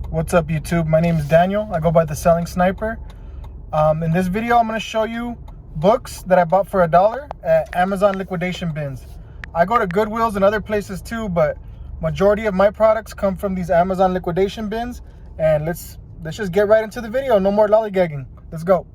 What's up, YouTube? My name is Daniel. I go by the Selling Sniper. In this video, I'm going to show you books that I bought for $1 at Amazon liquidation bins. I go to Goodwills and other places too, but majority of my products come from these Amazon liquidation bins. And let's just get right into the video. No more lollygagging. Let's go.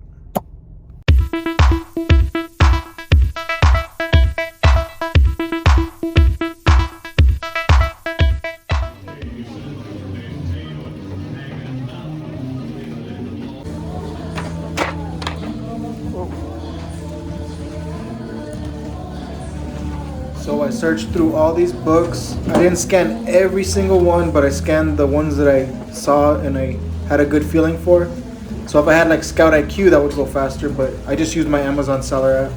So I searched through all these books. I didn't scan every single one, but I scanned the ones that I saw and I had a good feeling for. So if I had like Scout IQ, that would go faster, but I just used my Amazon seller app.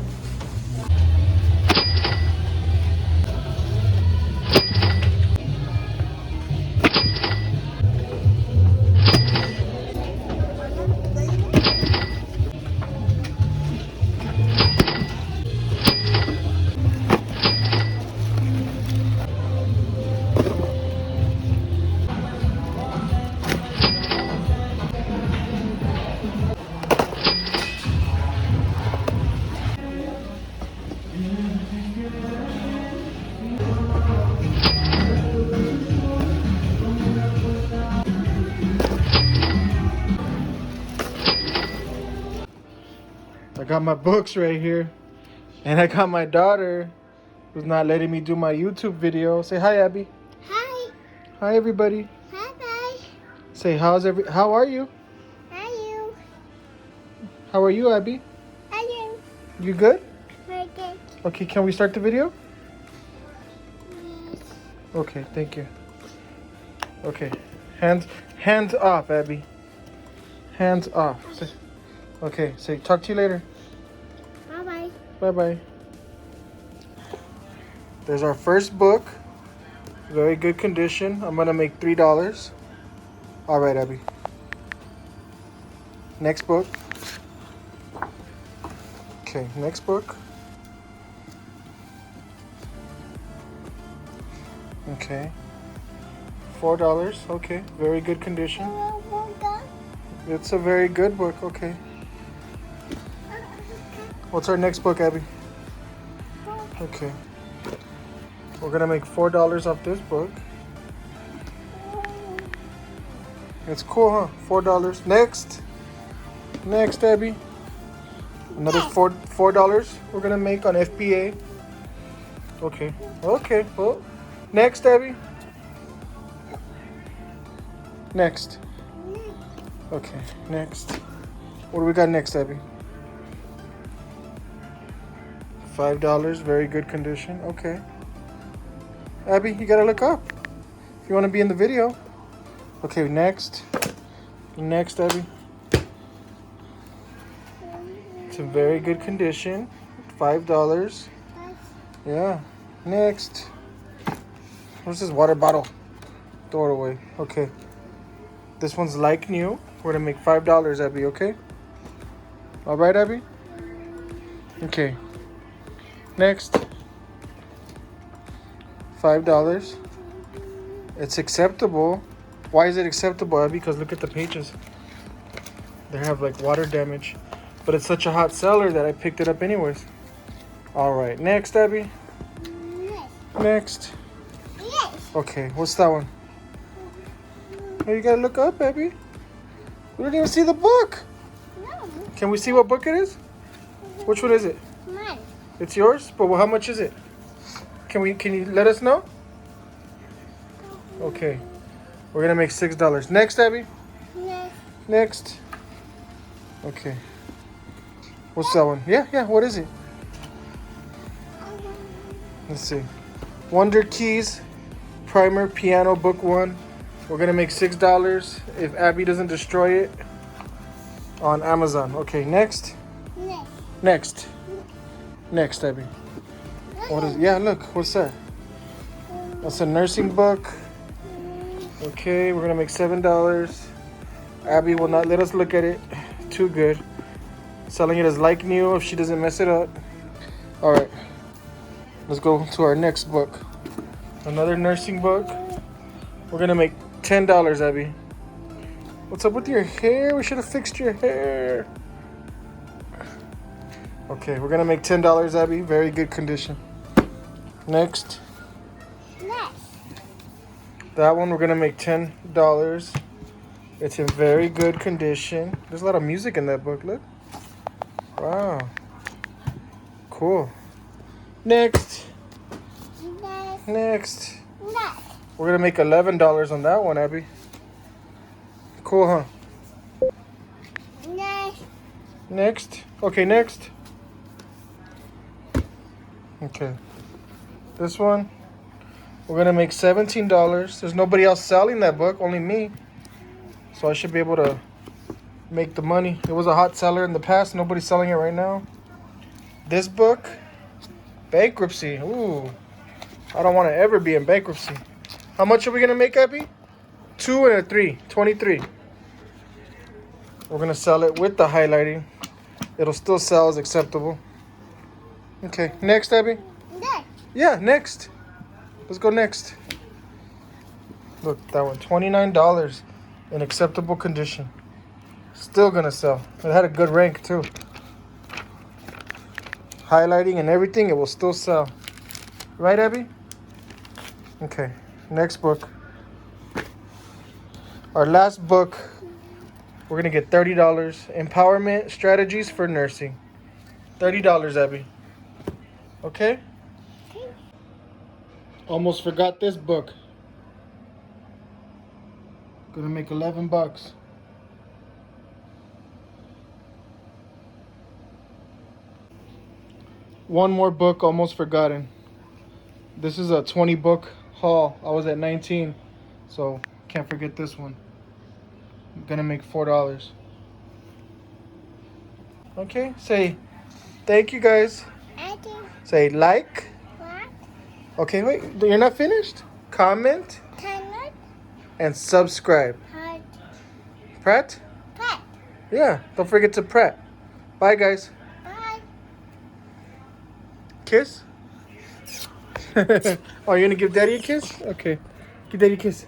I got my books right here, and I got my daughter who's not letting me do my YouTube video. Say hi, Abby. Hi. Hi, everybody. Hi, bye. Say how are you? How you? How are you, Abby? How you? You good? Very good. Okay, can we start the video? Yes. Okay, thank you. Okay, hands off, Abby. Hands off. Okay, say talk to you later. Bye-bye. Bye-bye. There's our first book. Very good condition. I'm gonna make $3. All right, Abby. Next book. Okay, next book. Okay. $4. Okay, very good condition. It's a very good book. Okay. What's our next book, Abby? Okay. We're gonna make $4 off this book. It's cool, huh? $4. Next, Abby. Another $4 we're gonna make on FBA. Okay. Okay. Well, next, Abby. Next. Okay. Next. What do we got next, Abby? $5. Very good condition. Okay. Abby, you gotta look up if you want to be in the video. Okay, next, Abby. It's in very good condition. $5. Yeah. Next. Where's this water bottle? Throw it away. Okay. This one's like new. We're gonna make $5, Abby. Okay. All right, Abby. Okay. Next. $5. It's acceptable. Why is it acceptable, Abby? Because look at the pages. They have like water damage. But it's such a hot seller that I picked it up anyways. Alright, next, Abby. Next. Okay, what's that one? Oh, you gotta look up, Abby. We didn't even see the book. No. Can we see what book it is? Which one is it? Mine. It's yours? But how much is it? Can you let us know? Okay. We're gonna make $6. Next, Abby? Next. Okay. What's that one? Yeah, what is it? Let's see. Wonder Keys Primer Piano Book 1. We're gonna make $6 if Abby doesn't destroy it on Amazon. Okay, next. Next, Abby. What is? Yeah, look. What's that? That's a nursing book. Okay, we're gonna make $7. Abby will not let us look at it. Too good. Selling it as like new if she doesn't mess it up. All right. Let's go to our next book. Another nursing book. We're gonna make $10, Abby. What's up with your hair? We should have fixed your hair. Okay, we're gonna make $10, Abby. Very good condition. Next. Next. That one we're gonna make $10. It's in very good condition. There's a lot of music in that book, look. Wow. Cool. Next. Next. Next. Next. We're gonna make $11 on that one, Abby. Cool, huh? Next. Next. Okay, next. Okay. This one, we're gonna make $17. There's nobody else selling that book, only me. So I should be able to make the money. It was a hot seller in the past. Nobody's selling it right now. This book, bankruptcy. Ooh, I don't want to ever be in bankruptcy. How much are we gonna make, Abby? 2 and a 3, 23. We're gonna sell it with the highlighting. It'll still sell as acceptable. Okay, next, Abby. Next. Yeah, next. Let's go next. Look, that one, $29 in acceptable condition. Still gonna sell. It had a good rank too. Highlighting and everything, it will still sell. Right, Abby? Okay, next book. Our last book, we're gonna get $30. Empowerment Strategies for Nursing. $30, Abby. Okay? Almost forgot this book. Gonna make $11. One more book, almost forgotten. This is a 20 book haul. I was at 19, so can't forget this one. I'm gonna make $4. Okay, say thank you guys. I think. Say like. What? Okay, wait, you're not finished? Comment Cannot. and subscribe. Hard. Pratt? Pet. Yeah, don't forget to Pratt. Bye, guys. Bye. Kiss? Oh, you're gonna give Daddy a kiss? Okay. Give Daddy a kiss.